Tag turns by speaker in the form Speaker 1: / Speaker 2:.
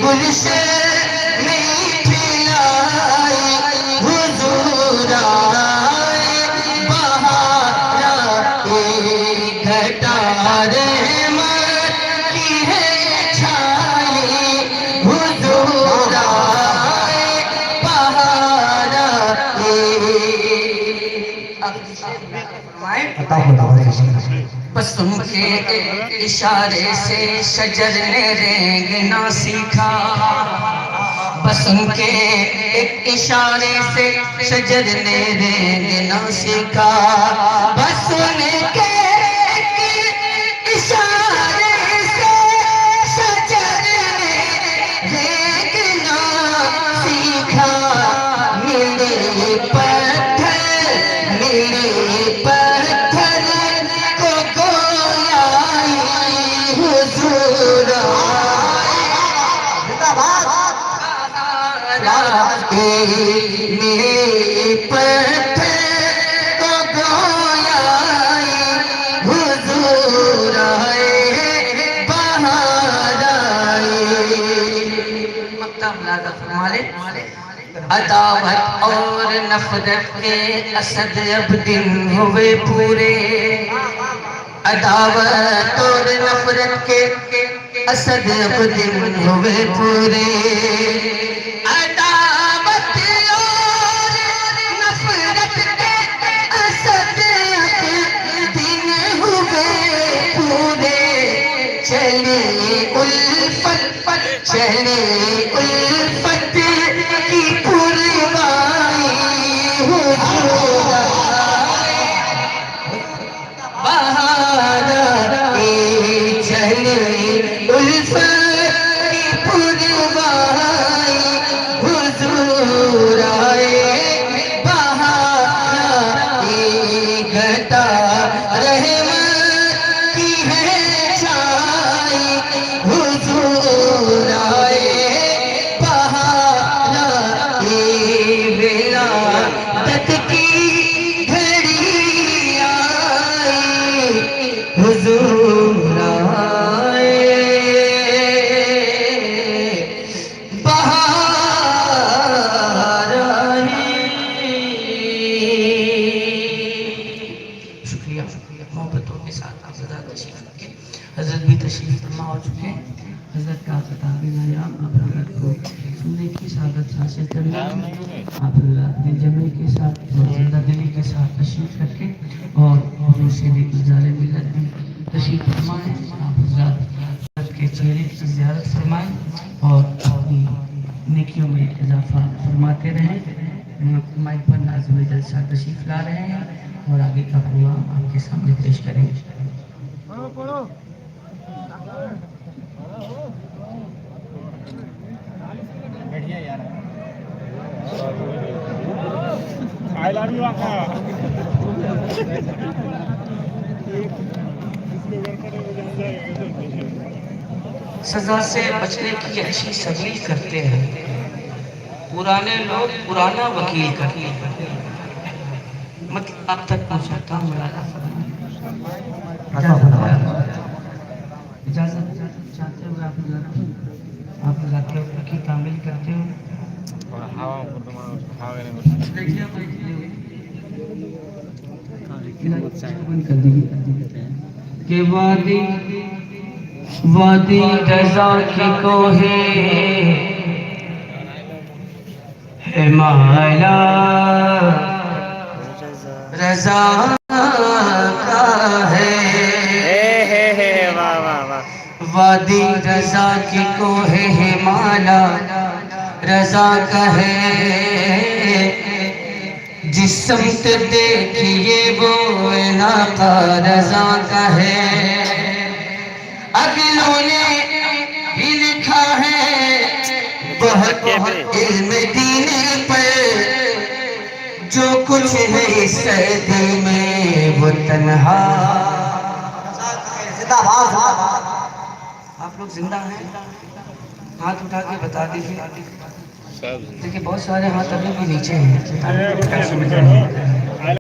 Speaker 1: گلشن میں کھلائی حضور آئے بہار آئے گھٹا رحمت کی ہے چھائی حضور آئے بہار آئے بس ان کے اشارے سے شجر نے رینگنا سیکھا بس ان کے ایک اشارے سے شجر نے رینگنا سیکھا بس ان کے ایک اشارے سے شجر نے رینگنا سیکھا میرے پتھر میرے پتھر کو گویا حضور میرے پتھر کو گویا حضور آئے بہار آئے مکتب نازل فرما لے عداوت اور نفرت کے اسد اب دن ہوئے پورے عداوت اور نفرت کے اسد اب دن ہوئے پورے عداوت اور نفرت کے اسد اب دن ہوئے پورے چلے الفت چلے الفت کی پروائی حضور بہار آئے چلے الفت کی پروائی حضور آئے بہار آئے گھٹا رحمت کی ہے چھائی حضور آئے بہار آئے ولادت کی گھڑی آئی حضور آئے بہار آئے شکریہ محبتوں کے ساتھ آپ حضرات تشریف رکھیں حضرت بھی تشریف فرما ہو چکے ہیں حضرت کا خطاب نایاب آپ حضرت کو سننے کی سعادت حاصل کرنا آپ حضرات نے جمعے کے ساتھ اور زندہ دلی کے ساتھ تشریف رکھیں اور حضور سے بھی گزار ملت میں تشریف فرمائیں آپ حضرات کے چہرے کی زیارت فرمائیں اور اپنی نیکیوں میں اضافہ فرماتے رہیں مائک پر ناظم جلسہ تشریف لا رہے ہیں اور آگے کا پروگرام آپ کے سامنے پیش کریں گے
Speaker 2: I love you, Akka.
Speaker 1: سزا سے بچنے کی اچھی سبیل کرتے ہیں پرانے لوگ پرانا وکیل کرتے ہیں مطلب اب تک پہنچاتا ہوں اجازت چاہتے ہوئے آپ حضرات کے اوپر کی تعمیل کرتے ہو کہ وادی وادی رضا کی کوہ ہمالا رضا کا ہے وادی رضا کی کوہ ہمالا رضا کا ہے جس سمت دیکھیے وہ علاقہ رضا کا ہے اگلوں نے ہی لکھا ہے بہت علم دین پر جو کچھ ہے اس دل میں وہ تنہا آپ لوگ زندہ ہیں ہاتھ اٹھا کے بتا دیجیے دیکھیں بہت سارے ہاتھ ابھی بھی نیچے ہیں